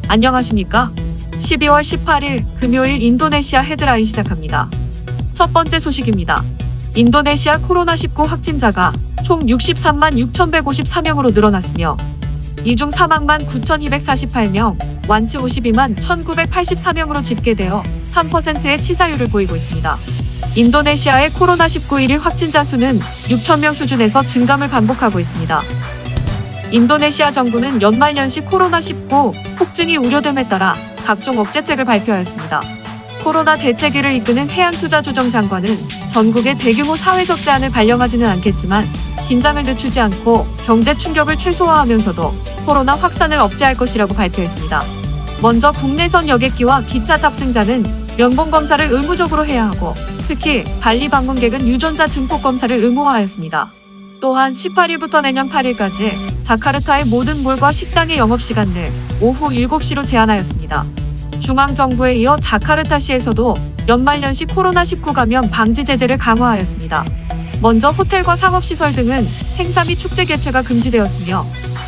안녕하십니까? 12월 18일 금요일 인도네시아 헤드라인 시작합니다. 첫 번째 소식입니다. 인도네시아 코로나19 확진자가 총 63만 6,154명으로 늘어났으며 이 중 사망만 9,248명, 완치 52만 1,984명으로 집계되어 3%의 치사율을 보이고 있습니다. 인도네시아의 코로나19 1일 확진자 수는 6,000명 수준에서 증감을 반복하고 있습니다. 인도네시아 정부는 연말연시 코로나19 폭증이 우려됨에 따라 각종 억제책을 발표하였습니다. 코로나 대책위를 이끄는 해양투자조정 장관은 전국에 대규모 사회적 제한을 발령하지는 않겠지만 긴장을 늦추지 않고 경제 충격을 최소화하면서도 코로나 확산을 억제할 것이라고 발표했습니다. 먼저 국내선 여객기와 기차 탑승자는 면봉검사를 의무적으로 해야 하고 특히 발리 방문객은 유전자 증폭 검사를 의무화하였습니다. 또한 18일부터 내년 8일까지 자카르타의 모든 몰과 식당의 영업시간을 오후 7시로 제한하였습니다. 중앙정부에 이어 자카르타시에서도 연말연시 코로나19 감염 방지 제재를 강화하였습니다. 먼저 호텔과 상업시설 등은 행사 및 축제 개최가 금지되었으며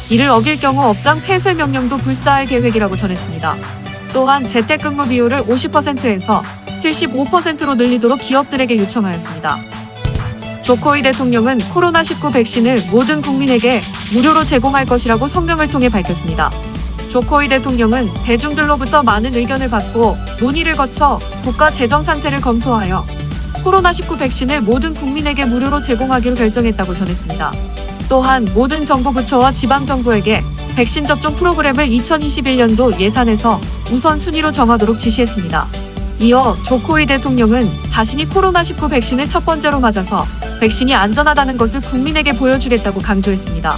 이를 어길 경우 업장 폐쇄 명령도 불사할 계획이라고 전했습니다. 또한 재택근무 비율을 50%에서 75%로 늘리도록 기업들에게 요청하였습니다. 조코이 대통령은 코로나19 백신을 모든 국민에게 무료로 제공할 것이라고 성명을 통해 밝혔습니다. 조코이 대통령은 대중들로부터 많은 의견을 받고 논의를 거쳐 국가 재정 상태를 검토하여 코로나19 백신을 모든 국민에게 무료로 제공하기로 결정했다고 전했습니다. 또한 모든 정부 부처와 지방정부에게 백신 접종 프로그램을 2021년도 예산에서 우선순위로 정하도록 지시했습니다. 이어 조코이 대통령은 자신이 코로나19 백신을 첫 번째로 맞아서 백신이 안전하다는 것을 국민에게 보여주겠다고 강조했습니다.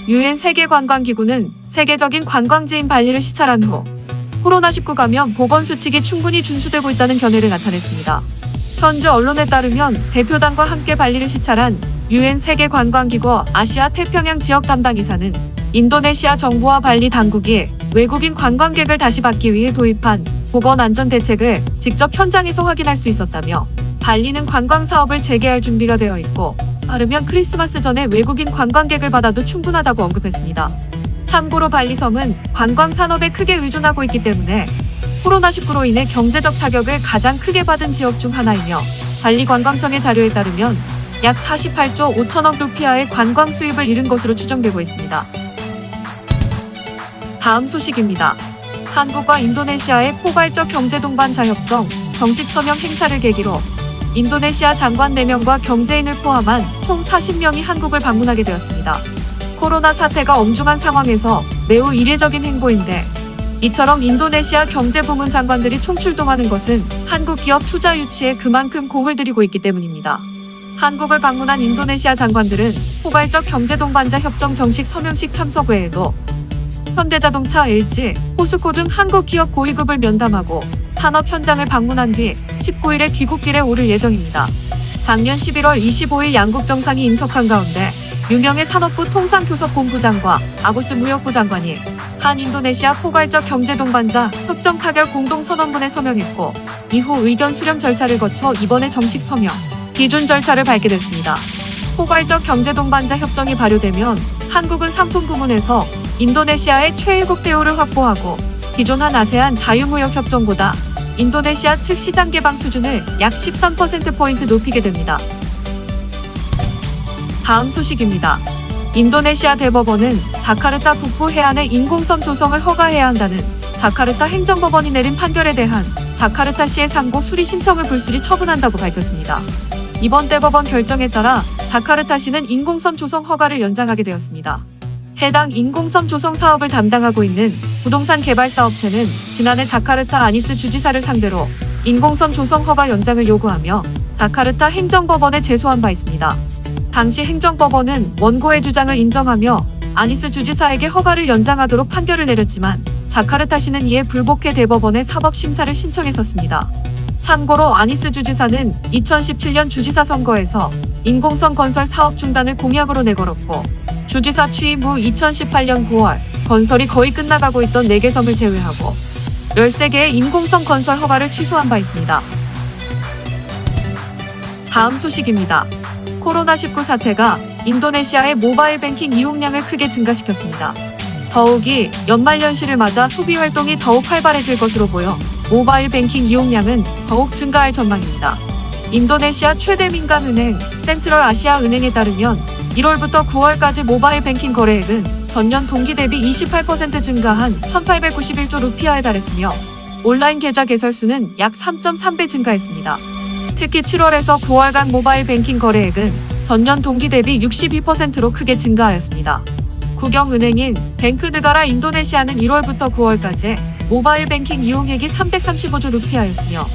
유엔 세계관광기구는 세계적인 관광지인 발리를 시찰한 후 코로나19 감염 보건수칙이 충분히 준수되고 있다는 견해를 나타냈습니다. 현지 언론에 따르면 대표단과 함께 발리를 시찰한 유엔 세계관광기구 아시아 태평양 지역 담당이사는 인도네시아 정부와 발리 당국이 외국인 관광객을 다시 받기 위해 도입한 보건안전대책을 직접 현장에서 확인할 수 있었다며 발리는 관광사업을 재개할 준비가 되어 있고 빠르면 크리스마스 전에 외국인 관광객을 받아도 충분하다고 언급했습니다. 참고로 발리 섬은 관광산업에 크게 의존하고 있기 때문에 코로나19로 인해 경제적 타격을 가장 크게 받은 지역 중 하나이며 발리 관광청의 자료에 따르면 약 48조 5천억 루피아의 관광 수입을 잃은 것으로 추정되고 있습니다. 다음 소식입니다. 한국과 인도네시아의 포괄적 경제동반자 협정 정식 서명 행사를 계기로 인도네시아 장관 4명과 경제인을 포함한 총 40명이 한국을 방문하게 되었습니다. 코로나 사태가 엄중한 상황에서 매우 이례적인 행보인데 이처럼 인도네시아 경제부문 장관들이 총출동하는 것은 한국 기업 투자 유치에 그만큼 공을 들이고 있기 때문입니다. 한국을 방문한 인도네시아 장관들은 포괄적 경제동반자 협정 정식 서명식 참석 외에도 현대자동차, LG, 포스코 등 한국 기업 고위급을 면담하고 산업 현장을 방문한 뒤 19일에 귀국길에 오를 예정입니다. 작년 11월 25일 양국 정상이 인석한 가운데 유명의 산업부 통상교섭본부장과 아고스 무역부 장관이 한 인도네시아 포괄적 경제동반자 협정 타결 공동선언문에 서명했고 이후 의견 수렴 절차를 거쳐 이번에 정식 서명, 기준 절차를 밟게 됐습니다. 포괄적 경제동반자 협정이 발효되면 한국은 상품 부문에서 인도네시아의 최일국 대우를 확보하고 기존 한 아세안 자유무역 협정보다 인도네시아 측 시장 개방 수준을 약 13%포인트 높이게 됩니다. 다음 소식입니다. 인도네시아 대법원은 자카르타 북부 해안의 인공섬 조성을 허가해야 한다는 자카르타 행정법원이 내린 판결에 대한 자카르타시의 상고 수리 신청을 불수리 처분한다고 밝혔습니다. 이번 대법원 결정에 따라 자카르타시는 인공섬 조성 허가를 연장하게 되었습니다. 해당 인공섬 조성 사업을 담당하고 있는 부동산 개발사업체는 지난해 자카르타 아니스 주지사를 상대로 인공섬 조성 허가 연장을 요구하며 자카르타 행정법원에 제소한 바 있습니다. 당시 행정법원은 원고의 주장을 인정하며 아니스 주지사에게 허가를 연장하도록 판결을 내렸지만 자카르타시는 이에 불복해 대법원에 사법심사를 신청했었습니다. 참고로 아니스 주지사는 2017년 주지사 선거에서 인공섬 건설 사업 중단을 공약으로 내걸었고 주지사 취임 후 2018년 9월 건설이 거의 끝나가고 있던 4개 섬을 제외하고 13개의 인공섬 건설 허가를 취소한 바 있습니다. 다음 소식입니다. 코로나19 사태가 인도네시아의 모바일 뱅킹 이용량을 크게 증가시켰습니다. 더욱이 연말연시를 맞아 소비 활동이 더욱 활발해질 것으로 보여 모바일 뱅킹 이용량은 더욱 증가할 전망입니다. 인도네시아 최대 민간은행 센트럴 아시아 은행에 따르면 1월부터 9월까지 모바일 뱅킹 거래액은 전년 동기 대비 28% 증가한 1,891조 루피아에 달했으며 온라인 계좌 개설수는 약 3.3배 증가했습니다. 특히 7월에서 9월간 모바일 뱅킹 거래액은 전년 동기 대비 62%로 크게 증가하였습니다. 국영은행인 뱅크느가라 인도네시아는 1월부터 9월까지 모바일 뱅킹 이용액이 335조 루피아였으며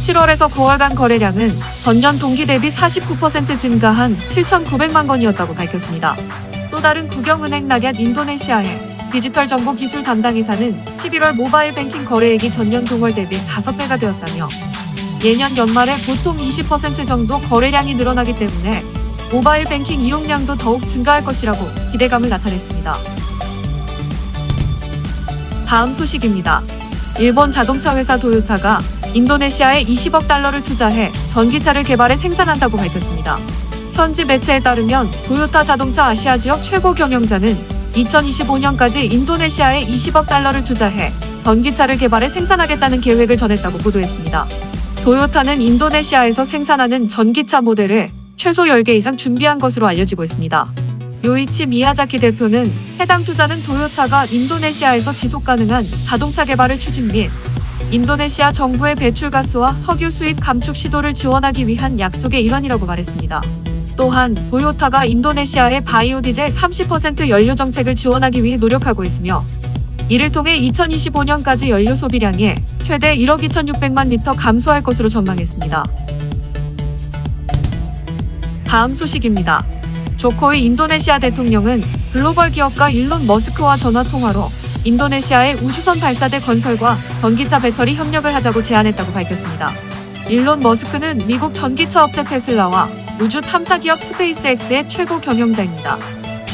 7월에서 9월간 거래량은 전년 동기 대비 49% 증가한 7,900만 건이었다고 밝혔습니다. 또 다른 국영은행 나갸트 인도네시아의 디지털 정보 기술 담당 이사는 11월 모바일 뱅킹 거래액이 전년 동월 대비 5배가 되었다며 예년 연말에 보통 20% 정도 거래량이 늘어나기 때문에 모바일 뱅킹 이용량도 더욱 증가할 것이라고 기대감을 나타냈습니다. 다음 소식입니다. 일본 자동차 회사 도요타가 인도네시아에 20억 달러를 투자해 전기차를 개발해 생산한다고 밝혔습니다. 현지 매체에 따르면 도요타 자동차 아시아 지역 최고 경영자는 2025년까지 인도네시아에 20억 달러를 투자해 전기차를 개발해 생산하겠다는 계획을 전했다고 보도했습니다. 도요타는 인도네시아에서 생산하는 전기차 모델을 최소 10개 이상 준비한 것으로 알려지고 있습니다. 요이치 미야자키 대표는 해당 투자는 도요타가 인도네시아에서 지속가능한 자동차 개발을 추진 및 인도네시아 정부의 배출가스와 석유 수입 감축 시도를 지원하기 위한 약속의 일환이라고 말했습니다. 또한 도요타가 인도네시아의 바이오 디젤 30% 연료 정책을 지원하기 위해 노력하고 있으며 이를 통해 2025년까지 연료 소비량이 최대 1억 2,600만 리터 감소할 것으로 전망했습니다. 다음 소식입니다. 조코위 인도네시아 대통령은 글로벌 기업가 일론 머스크와 전화통화로 인도네시아의 우주선 발사대 건설과 전기차 배터리 협력을 하자고 제안했다고 밝혔습니다. 일론 머스크는 미국 전기차 업체 테슬라와 우주 탐사 기업 스페이스X의 최고 경영자입니다.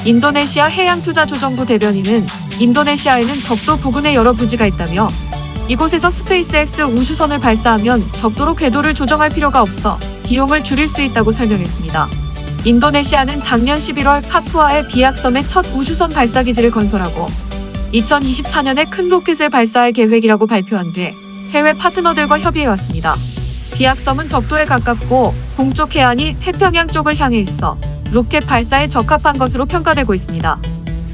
인도네시아 해양투자조정부 대변인은 인도네시아에는 적도 부근에 여러 부지가 있다며 이곳에서 스페이스X 우주선을 발사하면 적도로 궤도를 조정할 필요가 없어 비용을 줄일 수 있다고 설명했습니다. 인도네시아는 작년 11월 파푸아의 비악섬에 첫 우주선 발사기지를 건설하고 2024년에 큰 로켓을 발사할 계획이라고 발표한 뒤 해외 파트너들과 협의해왔습니다. 비악섬은 적도에 가깝고 동쪽 해안이 태평양 쪽을 향해 있어 로켓 발사에 적합한 것으로 평가되고 있습니다.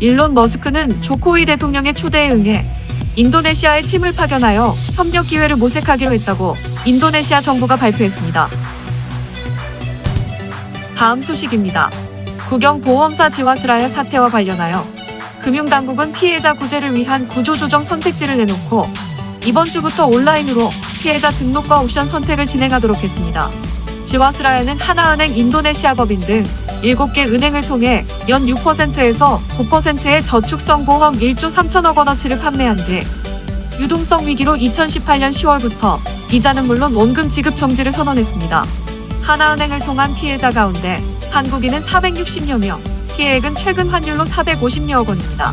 일론 머스크는 조코위 대통령의 초대에 응해 인도네시아에 팀을 파견하여 협력 기회를 모색하기로 했다고 인도네시아 정부가 발표했습니다. 다음 소식입니다. 국영보험사 지와스라야 사태와 관련하여 금융당국은 피해자 구제를 위한 구조조정 선택지를 내놓고 이번 주부터 온라인으로 피해자 등록과 옵션 선택을 진행하도록 했습니다. 지와스라야는 하나은행 인도네시아 법인 등 7개 은행을 통해 연 6%에서 9%의 저축성 보험 1조 3천억 원어치를 판매한 뒤 유동성 위기로 2018년 10월부터 이자는 물론 원금 지급 정지를 선언했습니다. 하나은행을 통한 피해자 가운데 한국인은 460여 명, 피해액은 최근 환율로 450여억 원입니다.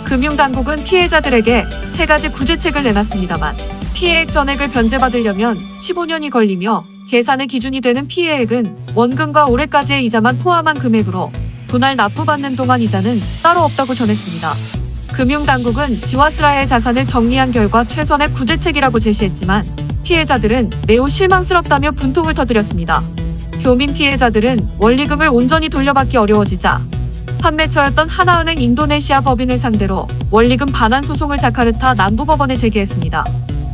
금융당국은 피해자들에게 3가지 구제책을 내놨습니다만 피해액 전액을 변제받으려면 15년이 걸리며 계산의 기준이 되는 피해액은 원금과 올해까지의 이자만 포함한 금액으로 분할 납부받는 동안 이자는 따로 없다고 전했습니다. 금융당국은 지와스라야의 자산을 정리한 결과 최선의 구제책이라고 제시했지만 피해자들은 매우 실망스럽다며 분통을 터뜨렸습니다. 교민 피해자들은 원리금을 온전히 돌려받기 어려워지자 판매처였던 하나은행 인도네시아 법인을 상대로 원리금 반환 소송을 자카르타 남부법원에 제기했습니다.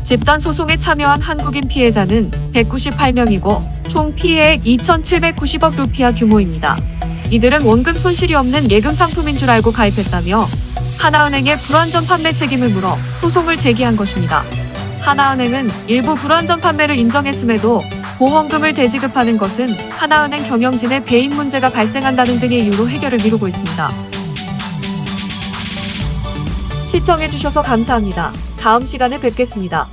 집단 소송에 참여한 한국인 피해자는 198명이고 총 피해액 2,790억 루피아 규모입니다. 이들은 원금 손실이 없는 예금 상품인 줄 알고 가입했다며 하나은행에 불완전 판매 책임을 물어 소송을 제기한 것입니다. 하나은행은 일부 불완전 판매를 인정했음에도 보험금을 대지급하는 것은 하나은행 경영진의 배임 문제가 발생한다는 등의 이유로 해결을 미루고 있습니다. 시청해주셔서 감사합니다. 다음 시간에 뵙겠습니다.